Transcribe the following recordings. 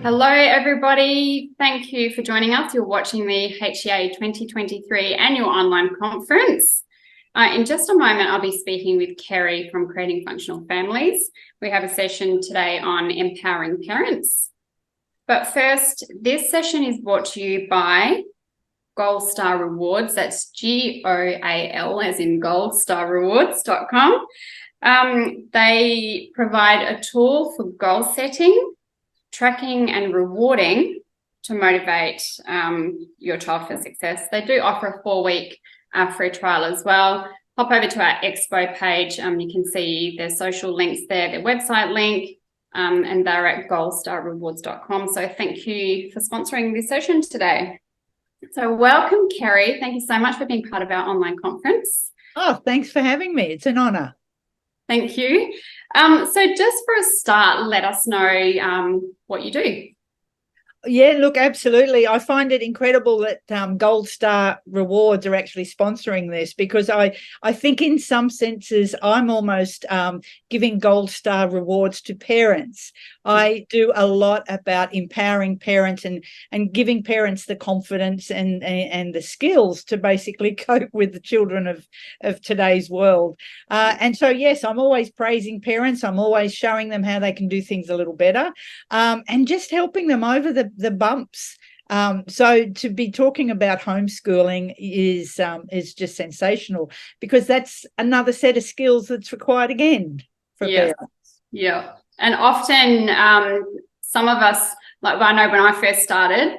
Hello, everybody. Thank you for joining us. You're watching the HEA 2023 annual online conference. In just a moment, I'll be speaking with Kerry from Creating Functional Families. We have a session today on empowering parents. But first, this session is brought to you by Gold Star Rewards. That's GOAL, as in goldstarrewards.com. They provide a tool for goal setting, tracking and rewarding to motivate your child for success. They do offer a 4-week free trial as well. Hop over to our expo page. You can see their social links there, their website link, and they're at goldstarrewards.com. So thank you for sponsoring this session today. So welcome, Kerry. Thank you so much for being part of our online conference. Oh, thanks for having me. It's an honour. Thank you. So just for a start, let us know what you do. Yeah, look, absolutely. I find it incredible that Gold Star Rewards are actually sponsoring this, because I think in some senses I'm almost giving Gold Star Rewards to parents. I do a lot about empowering parents and giving parents the confidence and the skills to basically cope with the children of today's world. And so, yes, I'm always praising parents. I'm always showing them how they can do things a little better, and just helping them over the bumps. So to be talking about homeschooling is just sensational, because that's another set of skills that's required again for parents. Yeah. And often some of us, like I know when I first started,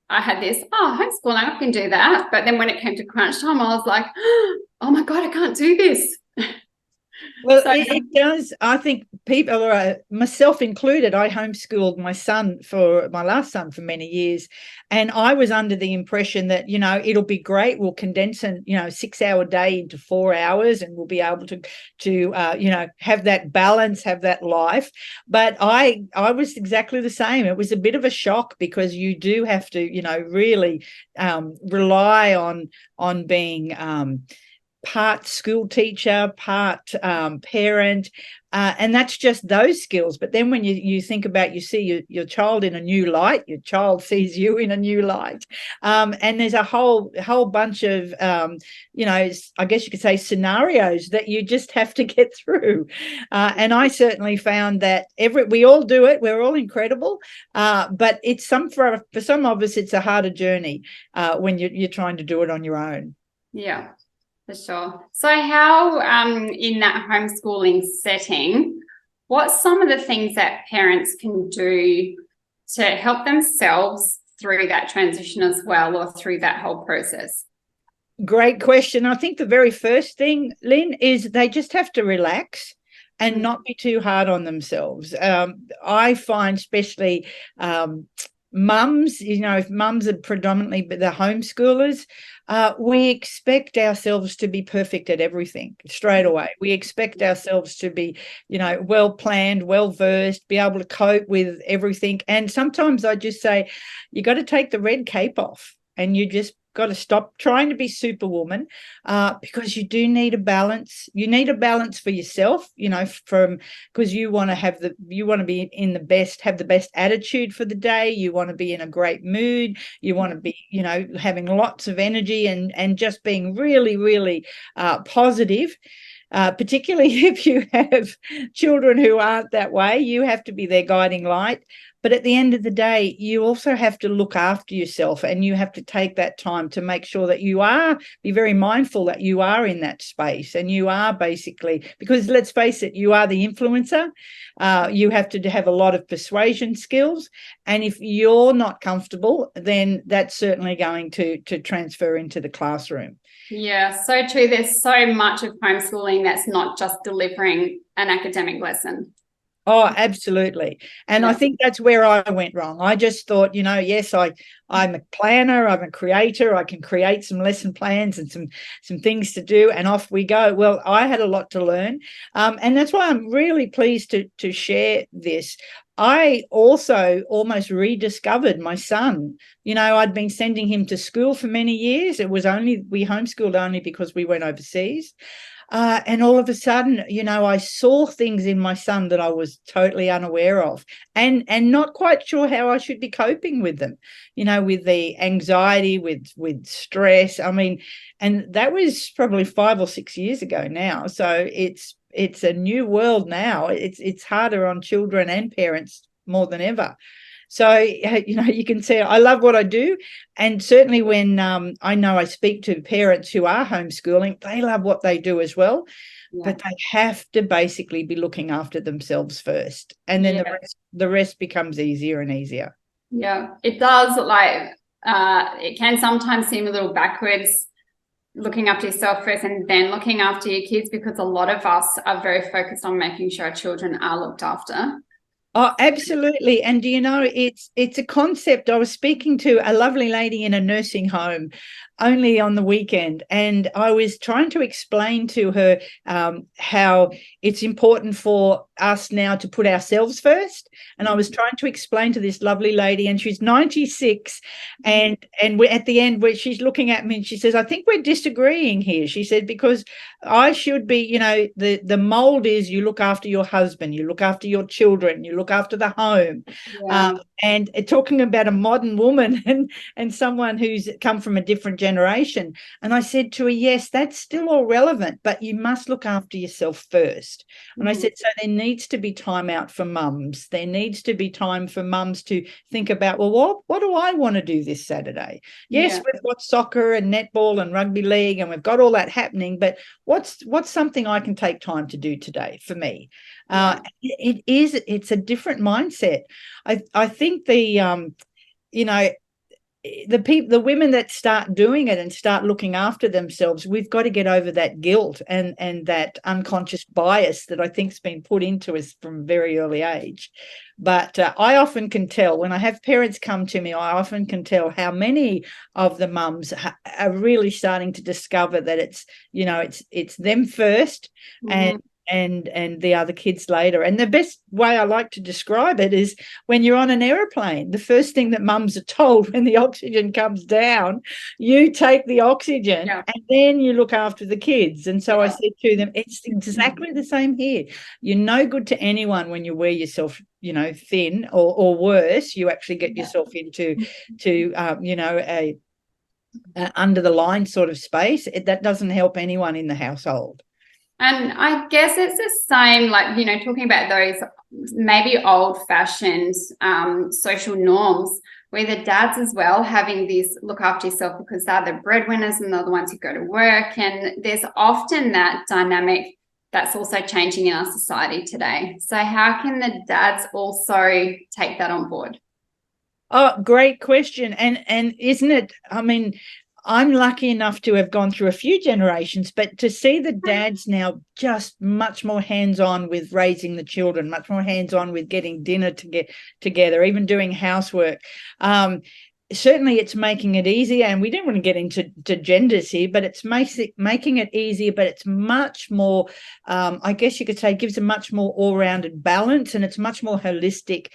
I had this, homeschooling, I can do that. But then when it came to crunch time, I was like, oh my God, I can't do this. Well, it does. I think people, myself included, I homeschooled my last son for many years. And I was under the impression that, it'll be great. We'll condense a 6-hour day into 4 hours, and we'll be able to have that balance, have that life. But I was exactly the same. It was a bit of a shock, because you do have to, really rely on being part school teacher, part parent, and that's just those skills. But then when you think about, you see your child in a new light, your child sees you in a new light, and there's a whole bunch of I guess you could say scenarios that you just have to get through. And I certainly found that we all do it. We're all incredible, but it's for some of us it's a harder journey when you're trying to do it on your own. Yeah. For sure. So how, in that homeschooling setting, what's some of the things that parents can do to help themselves through that transition as well, or through that whole process? Great question. I think the very first thing, Lynn, is they just have to relax and not be too hard on themselves. I find especially mums, if mums are predominantly the homeschoolers, we expect ourselves to be perfect at everything straight away. We expect ourselves to be, well planned, well versed, be able to cope with everything. And sometimes I just say, you got to take the red cape off, and you just got to stop trying to be superwoman, because you do need a balance. You need a balance for yourself, because you want to be have the best attitude for the day. You want to be in a great mood. You want to be, having lots of energy and just being really, really positive. Particularly if you have children who aren't that way, you have to be their guiding light. But at the end of the day, you also have to look after yourself, and you have to take that time to make sure that be very mindful that you are in that space, and you are basically, because let's face it, you are the influencer. You have to have a lot of persuasion skills. And if you're not comfortable, then that's certainly going to transfer into the classroom. Yeah, so true. There's so much of homeschooling that's not just delivering an academic lesson. Oh, absolutely. And I think that's where I went wrong. I just thought, yes, I'm a planner, I'm a creator, I can create some lesson plans and some things to do, and off we go. Well, I had a lot to learn. And that's why I'm really pleased to share this. I also almost rediscovered my son. I'd been sending him to school for many years. We homeschooled only because we went overseas. And all of a sudden, I saw things in my son that I was totally unaware of, and not quite sure how I should be coping with them, with the anxiety, with stress. I mean, and that was probably 5 or 6 years ago now. So it's a new world now. It's harder on children and parents more than ever. So, you can see I love what I do. And certainly when I know I speak to parents who are homeschooling, they love what they do as well. Yeah. But they have to basically be looking after themselves first. And then the rest becomes easier and easier. Yeah, it does. Like, it can sometimes seem a little backwards, looking after yourself first and then looking after your kids, because a lot of us are very focused on making sure our children are looked after. Oh, absolutely. And it's a concept. I was speaking to a lovely lady in a nursing home only on the weekend, and I was trying to explain to her how it's important for us now to put ourselves first. And I was trying to explain to this lovely lady, and she's 96, and we're at the end where she's looking at me and she says, I think we're disagreeing here. She said, because I should be, the mold is you look after your husband, you look after your children, you look after the home. Yeah. And talking about a modern woman and someone who's come from a different generation. And I said to her, yes, that's still all relevant, but you must look after yourself first. And I said, so there needs to be time out for mums. There needs to be time for mums to think about, well, what do I want to do this Saturday? Yes, we've got soccer and netball and rugby league, and we've got all that happening, but what's something I can take time to do today for me? It's a different mindset. I think the women that start doing it and start looking after themselves, we've got to get over that guilt and that unconscious bias that I think's been put into us from a very early age. But I often can tell when I have parents come to me, I often can tell how many of the mums are really starting to discover that it's them first, and the other kids later. And the best way I like to describe it is when you're on an aeroplane, the first thing that mums are told when the oxygen comes down, you take the oxygen and then you look after the kids. And so I said to them, it's exactly the same here. You're no good to anyone when you wear yourself, thin, or worse, you actually get yourself into a under the line sort of space. That doesn't help anyone in the household. And I guess it's the same, like, talking about those maybe old-fashioned social norms, where the dads as well having this look after yourself because they're the breadwinners and they're the ones who go to work. And there's often that dynamic that's also changing in our society today. So how can the dads also take that on board? Oh, great question. And isn't it, I mean, I'm lucky enough to have gone through a few generations, but to see the dads now just much more hands-on with raising the children, much more hands-on with getting dinner to get together, even doing housework. Certainly it's making it easier, and we don't want to get into genders here, but it's making it easier, but it's much more, I guess you could say, gives a much more all-rounded balance, and it's much more holistic,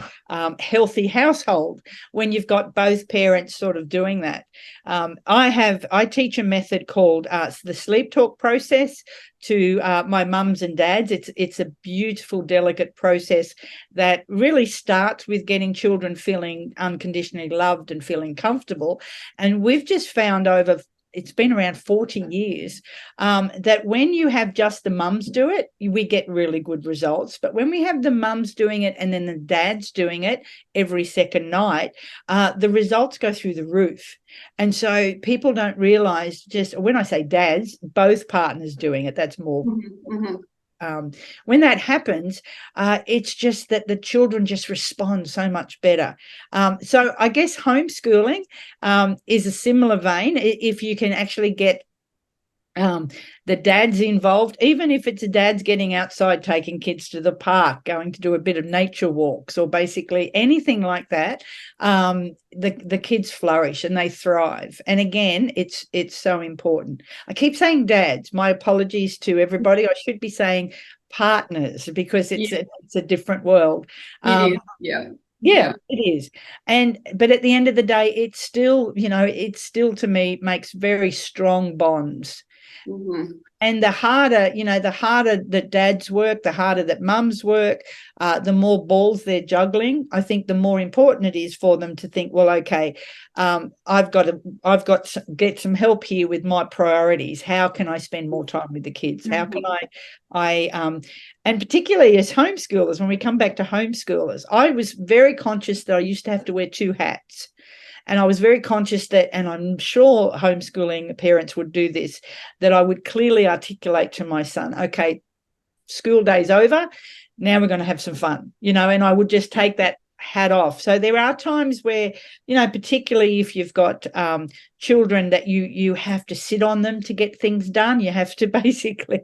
healthy household when you've got both parents sort of doing that. I teach a method called the sleep talk process to my mums and dads. It's a beautiful, delicate process that really starts with getting children feeling unconditionally loved and feeling comfortable. And we've just found it's been around 40 years, that when you have just the mums do it, we get really good results. But when we have the mums doing it and then the dads doing it every second night, the results go through the roof. And so people don't realize, just when I say dads, both partners doing it, that's more. When that happens, it's just that the children just respond so much better. So I guess homeschooling is a similar vein. If you can actually get the dads involved, even if it's a dad's getting outside, taking kids to the park, going to do a bit of nature walks, or basically anything like that, the kids flourish and they thrive. And again, it's so important. I keep saying dads. My apologies to everybody. I should be saying partners, because it's a different world. Yeah, it is. But at the end of the day, it's still to me makes very strong bonds. Mm-hmm. And the harder, the harder that dads work, the harder that mums work, the more balls they're juggling. I think the more important it is for them to think, well, okay, I've got to get some help here with my priorities. How can I spend more time with the kids? How can and particularly as homeschoolers, when we come back to homeschoolers, I was very conscious that I used to have to wear two hats. And I was very conscious that, and I'm sure homeschooling parents would do this, that I would clearly articulate to my son, okay, school day's over, now we're going to have some fun, and I would just take that hat off. So there are times where, particularly if you've got children that you have to sit on them to get things done, you have to basically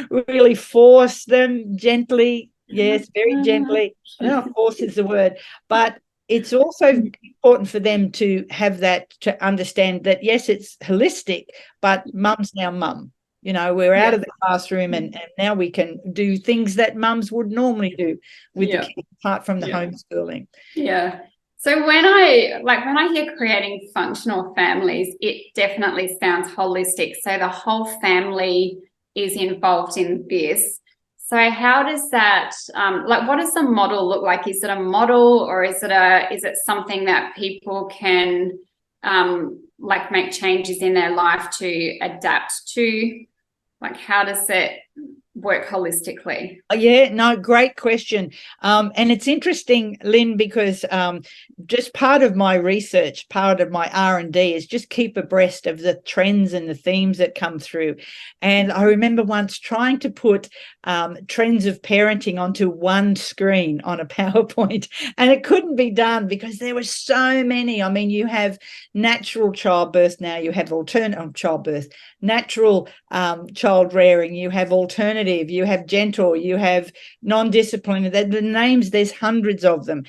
really force them gently. Yes, very gently. I don't know if force is the word, but it's also important for them to have that, to understand that, yes, it's holistic, but mum's now mum. We're out of the classroom and now we can do things that mums would normally do with the kids, apart from the homeschooling. Yeah. So when I hear creating functional families, it definitely sounds holistic. So the whole family is involved in this. So how does that, what does the model look like? Is it a model, or is it something that people can make changes in their life to adapt to? How does it work holistically? Yeah, no, great question. And it's interesting, Lynn, because just part of my research, part of my R&D is just keep abreast of the trends and the themes that come through. And I remember once trying to put trends of parenting onto one screen on a PowerPoint, and it couldn't be done because there were so many. I mean, you have natural childbirth now, you have alternative childbirth, natural child rearing, you have alternative, you have gentle, you have non-disciplined. The names, there's hundreds of them.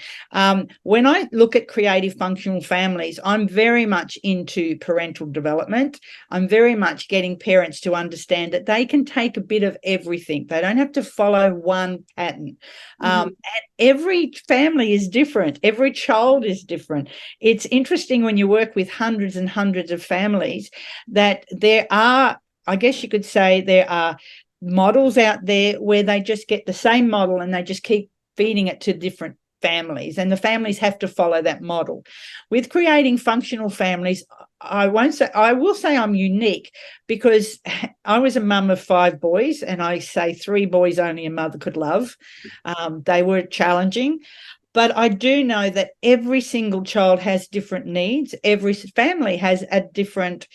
When I look at creative functional families, I'm very much into parental development. I'm very much getting parents to understand that they can take a bit of everything. They don't have to follow one pattern. And every family is different. Every child is different. It's interesting when you work with hundreds and hundreds of families that there are, I guess you could say, there are models out there where they just get the same model and they just keep feeding it to different families, and the families have to follow that model. With creating functional families, I will say I'm unique because I was a mum of 5 boys, and I say 3 boys only a mother could love. They were challenging. But I do know that every single child has different needs. Every family has a different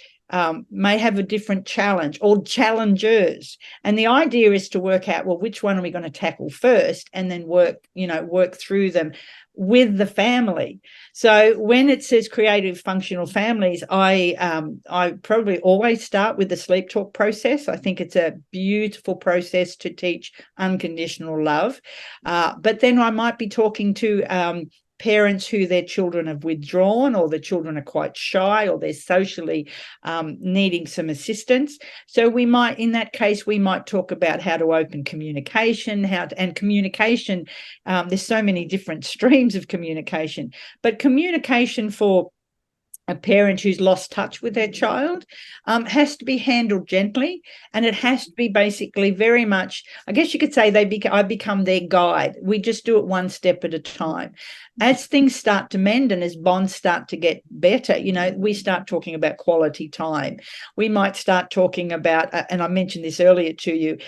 may have a different challenge or challengers. And the idea is to work out, well, which one are we going to tackle first, and then work through them with the family. So when it says creative functional families, I probably always start with the sleep talk process. I think it's a beautiful process to teach unconditional love. But then I might be talking to parents who their children have withdrawn, or the children are quite shy, or they're socially needing some assistance. So in that case, we might talk about how to open communication, and communication. There's so many different streams of communication, but communication for a parent who's lost touch with their child has to be handled gently, and it has to be basically very much, I guess you could say, I become their guide. We just do it one step at a time. As things start to mend and as bonds start to get better, we start talking about quality time. We might start talking about, and I mentioned this earlier to you,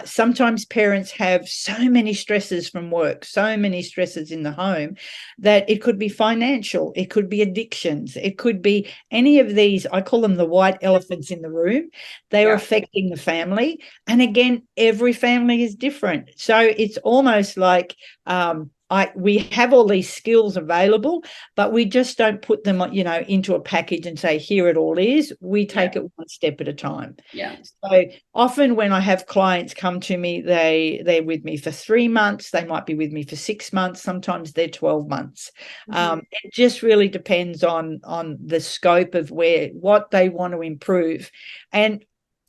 sometimes parents have so many stresses from work, so many stresses in the home, that it could be financial, it could be addictions, it could be any of these. I call them the white elephants in the room. They are affecting the family. And again, every family is different. So it's almost like we have all these skills available, but we just don't put them, into a package and say, here it all is. We take it one step at a time. Yeah. So often when I have clients come to me, they're with me for 3 months. They might be with me for 6 months. Sometimes they're 12 months. It just really depends on the scope of what they want to improve. And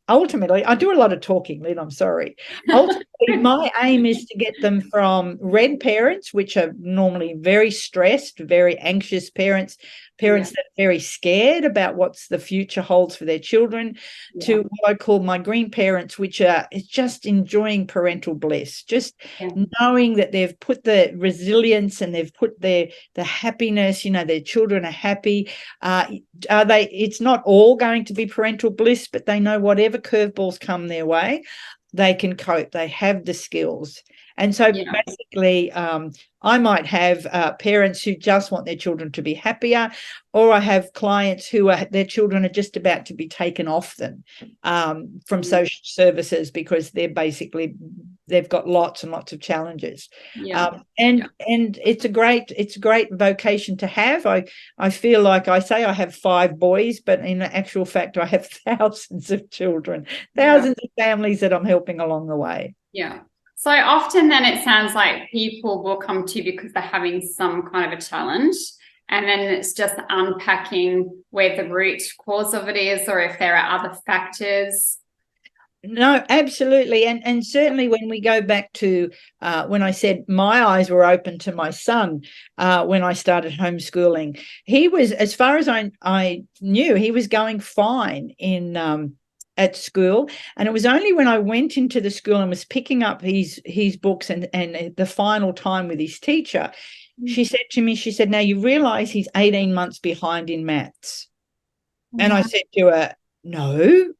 ultimately, I do a lot of talking, Lynn, I'm sorry. Ultimately, my aim is to get them from red parents, which are normally very stressed, very anxious parents, parents that are very scared about what's the future holds for their children, to what I call my green parents, which are just enjoying parental bliss, just knowing that they've put the resilience and they've put the happiness, their children are happy. It's not all going to be parental bliss, but they know whatever curveballs come their way, they can cope. They have the skills. And so basically, I might have parents who just want their children to be happier, or I have clients who their children are just about to be taken off them from social services because they've got lots and lots of challenges. And it's a great vocation to have. I feel like I say I have 5 boys, but in actual fact, I have thousands of children, thousands of families that I'm helping along the way. Yeah. So often then it sounds like people will come to you because they're having some kind of a challenge, and then it's just unpacking where the root cause of it is, or if there are other factors. No, absolutely. And certainly when we go back to when I said my eyes were open to my son when I started homeschooling, he was, as far as I knew, he was going fine at school. And it was only when I went into the school and was picking up his books and the final time with his teacher, she said to me, now you realize he's 18 months behind in maths. And I said to her, no,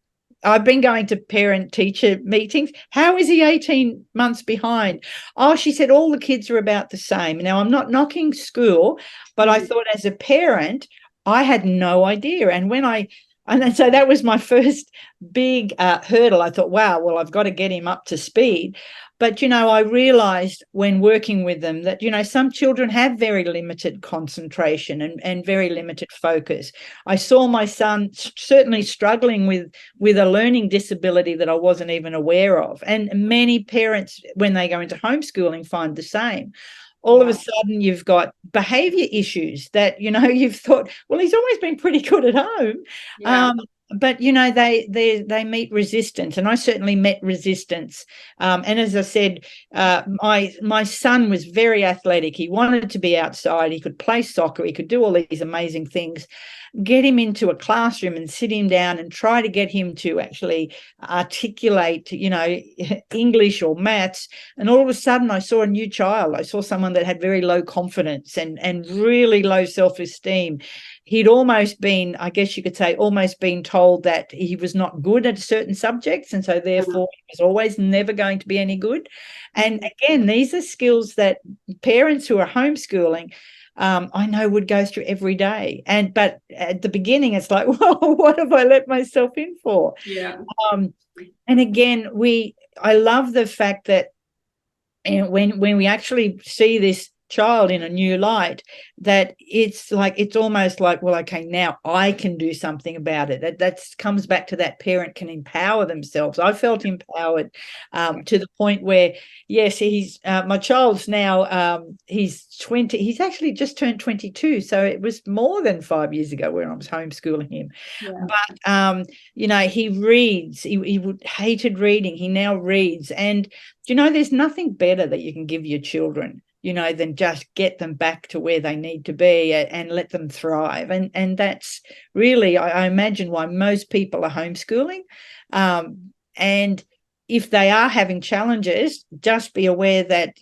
I've been going to parent-teacher meetings. How is he 18 months behind? Oh, she said, all the kids are about the same. Now, I'm not knocking school, but I thought as a parent, I had no idea. And so that was my first big hurdle. I thought, wow, well, I've got to get him up to speed. But, I realized when working with them that, some children have very limited concentration and very limited focus. I saw my son certainly struggling with a learning disability that I wasn't even aware of. And many parents, when they go into homeschooling, find the same. All of a sudden you've got behavior issues that, you've thought, well, he's always been pretty good at home. But, they meet resistance, and I certainly met resistance. And as I said, my son was very athletic. He wanted to be outside. He could play soccer. He could do all these amazing things. Get him into a classroom and sit him down and try to get him to actually articulate, English or maths. And all of a sudden I saw a new child. I saw someone that had very low confidence and really low self-esteem. He'd almost been, I guess you could say, been told that he was not good at certain subjects, and so therefore he was always never going to be any good. And again, these are skills that parents who are homeschooling I know would go through every day. But at the beginning, it's like, whoa, what have I let myself in for? And again, I love the fact that when we actually see this child in a new light, that it's almost like, well, okay, now I can do something about it. That comes back to that parent can empower themselves. I felt empowered to the point where, yes, he's my child's now he's 20. He's actually just turned 22, so it was more than 5 years ago when I was homeschooling him. But he reads. He hated reading. He now reads, and there's nothing better that you can give your children, than just get them back to where they need to be and let them thrive. And that's really, I imagine, why most people are homeschooling. And if they are having challenges, just be aware that,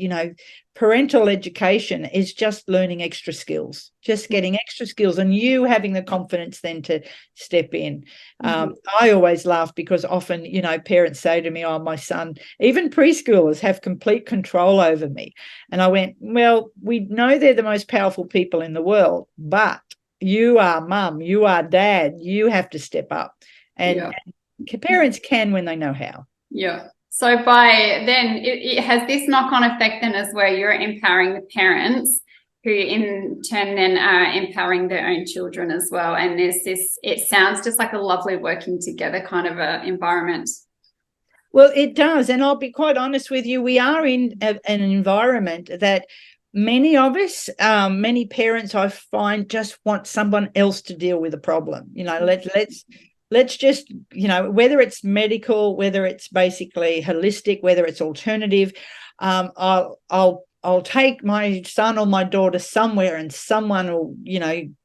parental education is just learning extra skills, just getting extra skills, and you having the confidence then to step in. I always laugh because often, parents say to me, oh, my son, even preschoolers have complete control over me. And I went, well, we know they're the most powerful people in the world, but you are mum, you are dad, you have to step up. And parents can when they know how. So by then, it has this knock-on effect then as well. You're empowering the parents, who in turn then are empowering their own children as well. And there's this, it sounds just like a lovely working together kind of a environment. Well, it does. And I'll be quite honest with you, we are in an environment that many of us, many parents, I find, just want someone else to deal with the problem. Let's just, whether it's medical, whether it's basically holistic, whether it's alternative, I'll I'll take my son or my daughter somewhere and someone will,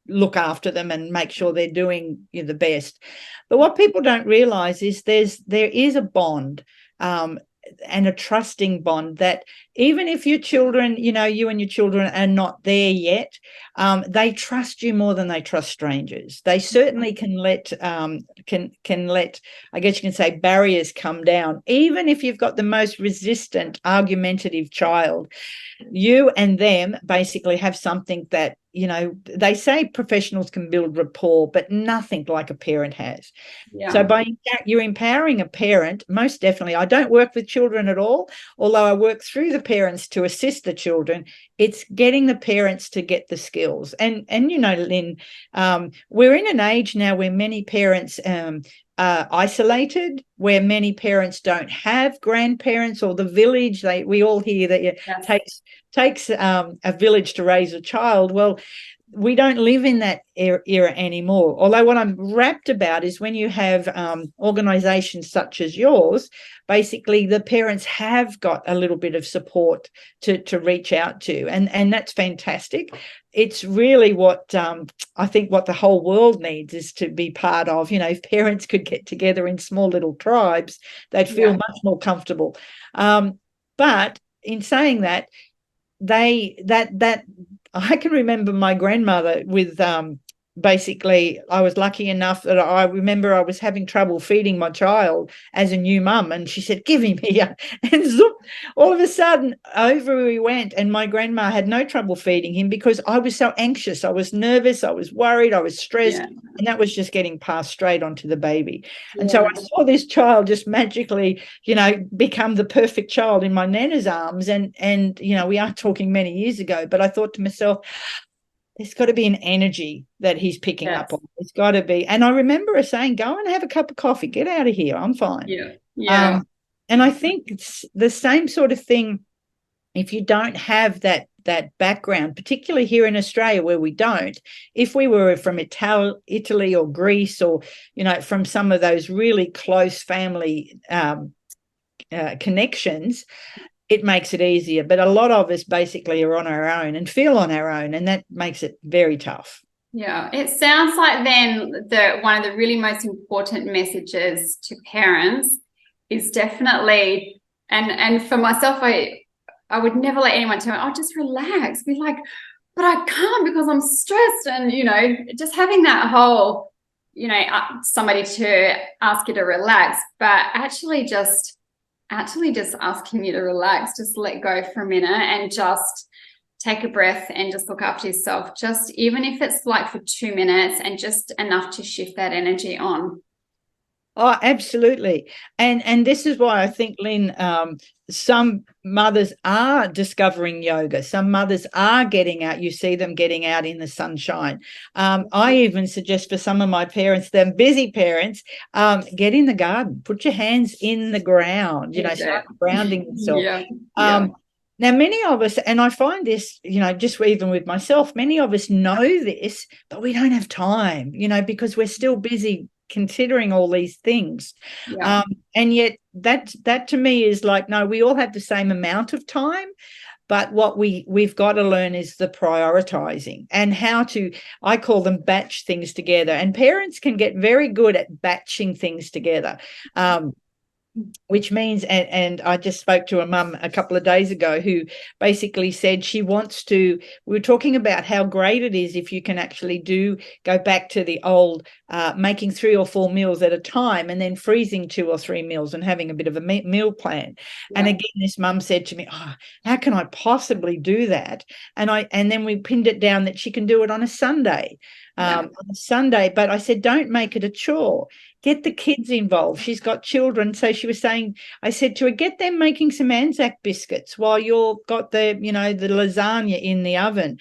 look after them and make sure they're doing the best. But what people don't realize is there is a bond, and a trusting bond, that even if your children, you and your children are not there yet, they trust you more than they trust strangers. They certainly can let, I guess you can say, barriers come down. Even if you've got the most resistant, argumentative child, you and them basically have something that, they say professionals can build rapport, but nothing like a parent has. Yeah. So by you're empowering a parent, most definitely. I don't work with children at all, although I work through the parents to assist the children. It's getting the parents to get the skills. And Lynn, we're in an age now where many parents isolated, where many parents don't have grandparents, or the village. We all hear that it takes a village to raise a child. Well, we don't live in that era anymore. Although what I'm rapt about is when you have organisations such as yours, basically the parents have got a little bit of support to reach out to, and that's fantastic. It's really what I think what the whole world needs is to be part of. If parents could get together in small little tribes, they'd feel much more comfortable. But in saying that, I can remember my grandmother with basically, I was lucky enough that I remember I was having trouble feeding my child as a new mum, and she said, "Give him here." And zoop, all of a sudden over we went, and my grandma had no trouble feeding him because I was so anxious. I was nervous, I was worried, I was stressed, and that was just getting passed straight onto the baby. And so I saw this child just magically, become the perfect child in my nana's arms. And we are talking many years ago, but I thought to myself, there's got to be an energy that he's picking up on. It's got to be. And I remember her saying, "Go and have a cup of coffee. Get out of here. I'm fine." Yeah. And I think it's the same sort of thing if you don't have that background, particularly here in Australia where we don't. If we were from Italy or Greece, or, from some of those really close family connections, it makes it easier. But a lot of us basically are on our own and feel on our own, and that makes it very tough. Yeah, it sounds like then one of the really most important messages to parents is definitely, and for myself, I would never let anyone tell me, "Oh, just relax." Be like, "But I can't because I'm stressed." And, just having that whole, somebody to ask you to relax, but actually just asking you to relax, just let go for a minute and just take a breath and just look after yourself, just even if it's like for 2 minutes, and just enough to shift that energy on. Oh, absolutely. And this is why I think, Lynn, some mothers are discovering yoga. Some mothers are getting out. You see them getting out in the sunshine. I even suggest for some of my parents, them busy parents, get in the garden, put your hands in the ground, start grounding yourself. Now, many of us, and I find this, just even with myself, many of us know this, but we don't have time, because we're still busy considering all these things. And yet that to me is like, no, we all have the same amount of time, but what we've got to learn is the prioritizing and how to, I call them, batch things together. And parents can get very good at batching things together. Which means, and I just spoke to a mum a couple of days ago who basically said she wants to, we were talking about how great it is if you can actually go back to the old making 3 or 4 meals at a time and then freezing 2 or 3 meals and having a bit of a meal plan. And again, this mum said to me, "Oh, how can I possibly do that?" And then we pinned it down that she can do it on a Sunday. On a Sunday, but I said, don't make it a chore. Get the kids involved. She's got children. So she was saying, I said to her, get them making some Anzac biscuits while you've got the lasagna in the oven.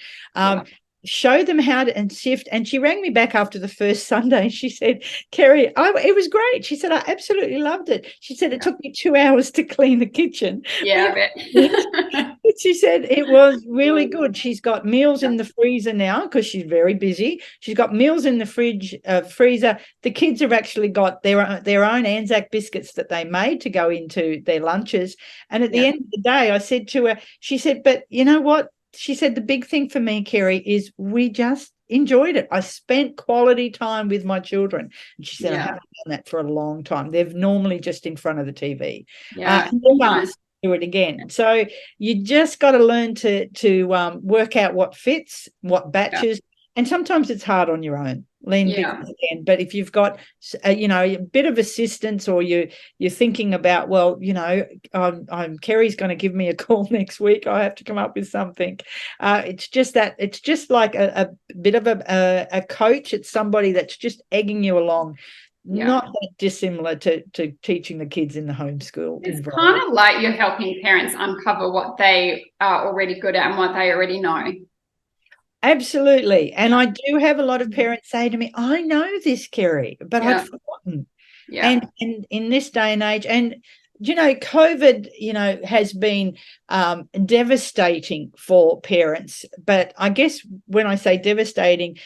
show them how to and shift. And she rang me back after the first Sunday and she said, Kerry, it was great. She said, I absolutely loved it. She said, it took me 2 hours to clean the kitchen. Yeah, I bet. She said it was really good. She's got meals in the freezer now because she's very busy. She's got meals in the freezer. The kids have actually got their own Anzac biscuits that they made to go into their lunches. And at the end of the day, I said to her, she said, but you know what? She said, the big thing for me, Kerry, is we just enjoyed it. I spent quality time with my children. And she said, I haven't done that for a long time. They're normally just in front of the TV. And they've asked to do it again. So you just got to learn to work out what fits, what batches. And sometimes it's hard on your own, again. But if you've got, a bit of assistance, or you're thinking about, well, I'm Kerry's going to give me a call next week. I have to come up with something. It's just like a bit of a coach. It's somebody that's just egging you along. Not that dissimilar to teaching the kids in the homeschool. It's kind of like you're helping parents uncover what they are already good at and what they already know. Absolutely. And I do have a lot of parents say to me, I know this, Kerry, but I'd forgotten. And in this day and age, and COVID, has been devastating for parents. But I guess when I say devastating,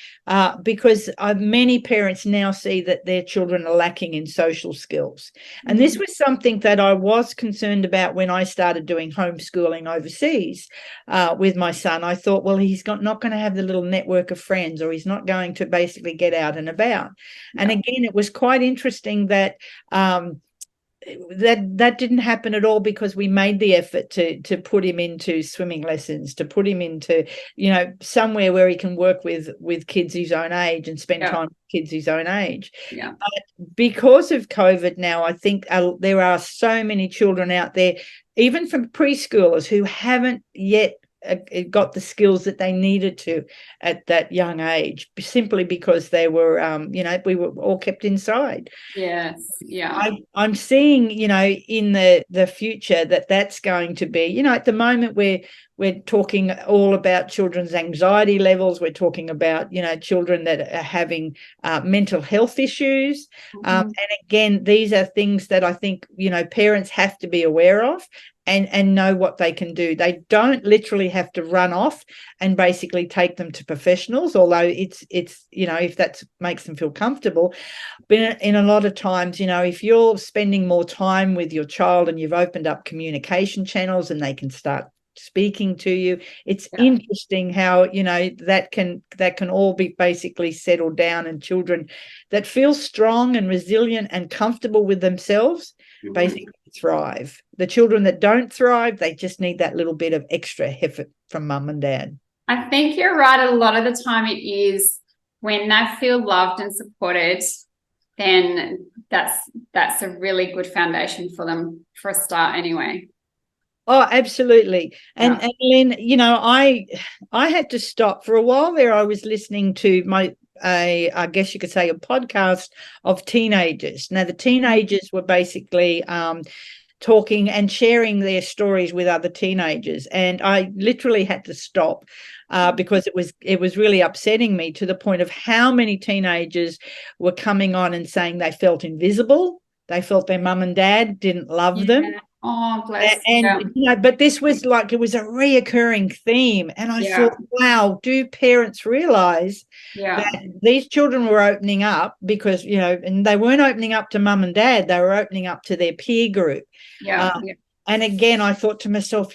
because many parents now see that their children are lacking in social skills. And this was something that I was concerned about when I started doing homeschooling overseas with my son. I thought, well, he's not going to have the little network of friends, or he's not going to basically get out and about. And again, it was quite interesting that that didn't happen at all, because we made the effort to put him into swimming lessons, to put him into somewhere where he can work with kids his own age and spend time with kids his own age. But because of COVID now, I think there are so many children out there, even from preschoolers, who haven't yet got the skills that they needed to at that young age, simply because they were we were all kept inside. I'm seeing in the future that's going to be, at the moment we're talking all about children's anxiety levels. We're talking about children that are having mental health issues. And again, these are things that I think parents have to be aware of and know what they can do. They don't literally have to run off and basically take them to professionals, although it's if that makes them feel comfortable. But in a lot of times, if you're spending more time with your child and you've opened up communication channels and they can start speaking to you, it's interesting how that can all be basically settled down, and children that feel strong and resilient and comfortable with themselves basically thrive. The children that don't thrive, they just need that little bit of extra effort from mum and dad. I think you're right. A lot of the time it is when they feel loved and supported, then that's a really good foundation for them for a start anyway. Oh, absolutely. And Lynn, I had to stop for a while there. I was listening to I guess you could say, a podcast of teenagers. Now, the teenagers were basically talking and sharing their stories with other teenagers, and I literally had to stop because it was really upsetting me, to the point of how many teenagers were coming on and saying they felt invisible. They felt their mum and dad didn't love them. Oh, bless. And but this was like, it was a reoccurring theme, and I thought, wow, do parents realize that these children were opening up because and they weren't opening up to mum and dad, they were opening up to their peer group. And again, I thought to myself,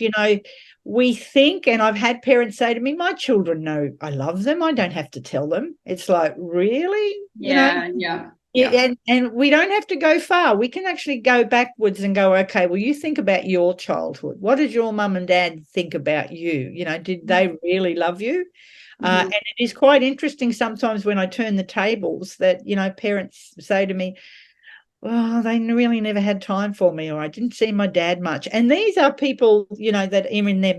we think, and I've had parents say to me, my children know I love them, I don't have to tell them. It's like, really? And we don't have to go far. We can actually go backwards and go, okay, well, you think about your childhood. What did your mum and dad think about you? Did they really love you? And it is quite interesting sometimes when I turn the tables that, parents say to me, well, they really never had time for me, or I didn't see my dad much. And these are people, that are in their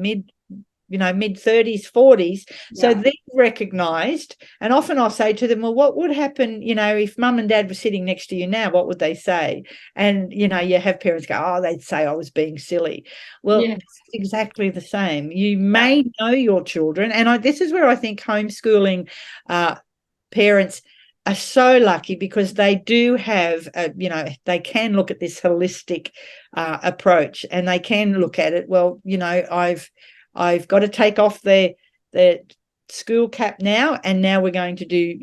mid-30s, 40s. So Yeah. they're recognized. And often I'll say to them, well, what would happen, if mum and dad were sitting next to you now, what would they say? And, you have parents go, oh, they'd say I was being silly. Well, Yeah. it's exactly the same. You may know your children. And this is where I think homeschooling parents are so lucky, because they do have, they can look at this holistic approach, and they can look at it. Well, I've got to take off the school cap now, and now we're going to do,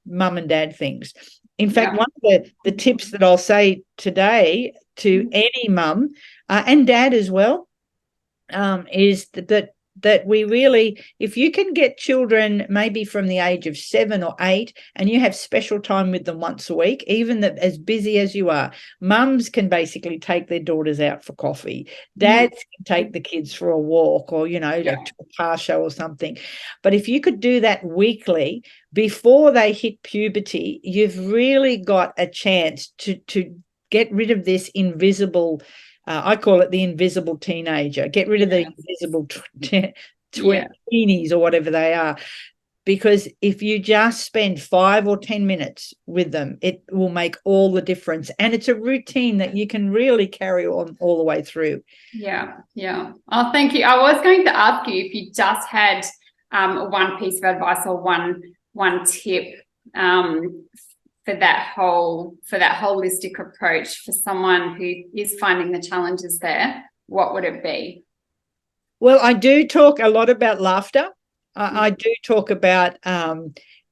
mum and dad things. In fact, one of the tips that I'll say today to any mum and dad as well is that we really, if you can get children maybe from the age of 7 or 8, and you have special time with them once a week, even as busy as you are, mums can basically take their daughters out for coffee. Dads can take the kids for a walk, or, to a car show or something. But if you could do that weekly before they hit puberty, you've really got a chance to get rid of this invisible, I call it the invisible teenager. Get rid of the invisible tweenies or whatever they are. Because if you just spend 5 or 10 minutes with them, it will make all the difference. And it's a routine that you can really carry on all the way through. Yeah. Oh, thank you. I was going to ask you if you just had one piece of advice or one tip for that holistic approach for someone who is finding the challenges there. What would it be? Well, I do talk a lot about laughter. I do talk about,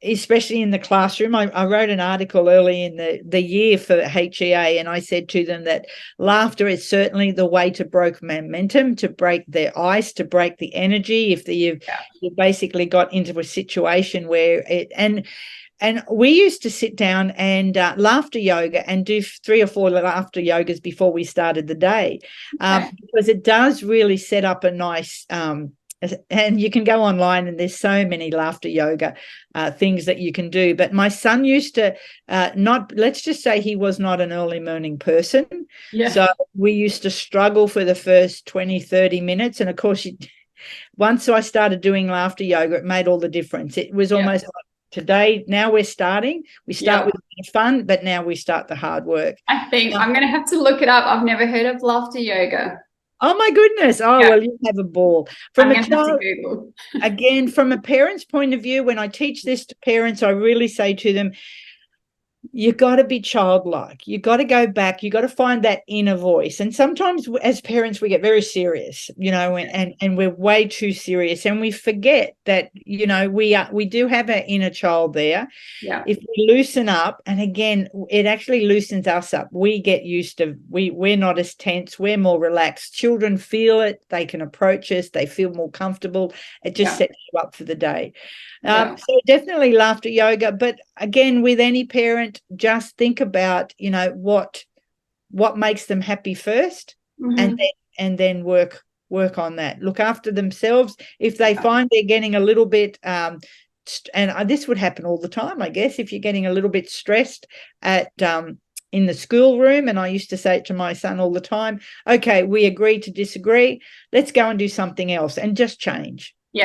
especially in the classroom. I wrote an article early in the year for HEA, and I said to them that laughter is certainly the way to break momentum, to break their ice, to break the energy. If you've basically got into a situation where and we used to sit down and laughter yoga and do 3 or 4 laughter yogas before we started the day, because it does really set up a nice, and you can go online and there's so many laughter yoga things that you can do. But my son used to let's just say he was not an early morning person. Yeah. So we used to struggle for the first 20, 30 minutes. And of course, once I started doing laughter yoga, it made all the difference. It was almost like, today, now we start with fun, but now we start the hard work. I think I'm going to have to look it up. I've never heard of laughter yoga. Oh my goodness. Well, you have a ball. From a child, again, from a parent's point of view, when I teach this to parents, I really say to them, you got to be childlike. You got to go back. You got to find that inner voice. And sometimes as parents, we get very serious, and we're way too serious, and we forget that, we do have our inner child there. Yeah. If we loosen up, and again, it actually loosens us up. We get used to, we're not as tense. We're more relaxed. Children feel it. They can approach us. They feel more comfortable. It just sets you up for the day. So definitely laughter yoga. But again, with any parent, just think about, what makes them happy first, and then work on that. Look after themselves. If they find they're getting a little bit, and this would happen all the time, I guess, if you're getting a little bit stressed in the schoolroom, and I used to say it to my son all the time, okay, we agree to disagree. Let's go and do something else and just change. You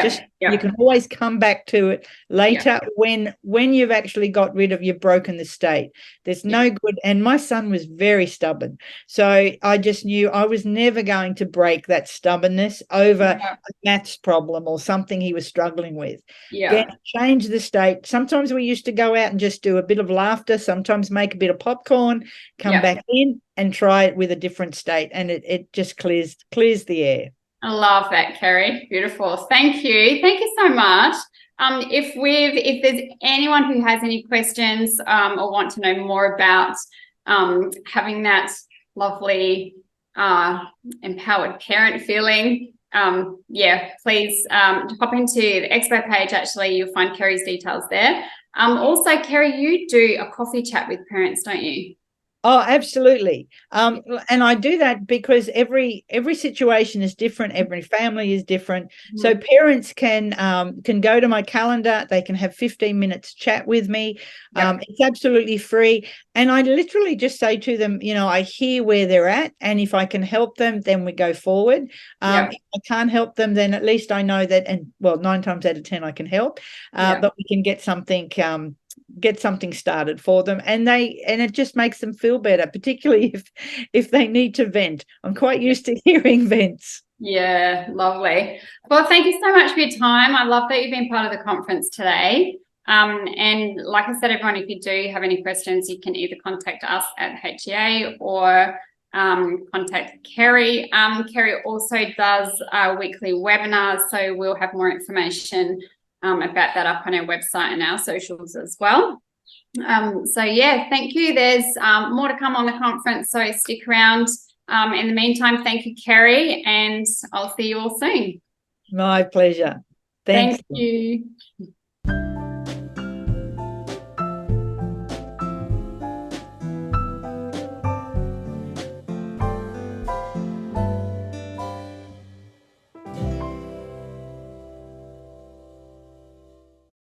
can always come back to it later when you've actually got rid of, you've broken the state. There's no good. And my son was very stubborn. So I just knew I was never going to break that stubbornness over a maths problem or something he was struggling with. Change the state. Sometimes we used to go out and just do a bit of laughter, sometimes make a bit of popcorn, come back in and try it with a different state. And it just clears the air. I love that, Kerry. Beautiful. Thank you. Thank you so much. If there's anyone who has any questions or want to know more about having that lovely empowered parent feeling, please hop into the Expo page. Actually, you'll find Kerry's details there. Also, Kerry, you do a coffee chat with parents, don't you? Oh, absolutely. And I do that because every situation is different, every family is different. So parents can go to my calendar, they can have 15 minutes chat with me. Yep. It's absolutely free. And I literally just say to them, you know, I hear where they're at, and if I can help them, then we go forward. Yep. If I can't help them, then at least I know that, and well, 9 times out of 10 I can help. Yep. But we can get something started for them, and it just makes them feel better, particularly if they need to vent. I'm quite used to hearing vents. Yeah, lovely. Well, thank you so much for your time. I love that you've been part of the conference today. And like I said, everyone, if you do have any questions, you can either contact us at HEA or contact Kerry. Kerry also does weekly webinars, so we'll have more information about that up on our website and our socials as well. So yeah, thank you. There's more to come on the conference, so stick around. In the meantime, thank you, Kerry, and I'll see you all soon. My pleasure. Thanks. Thank you.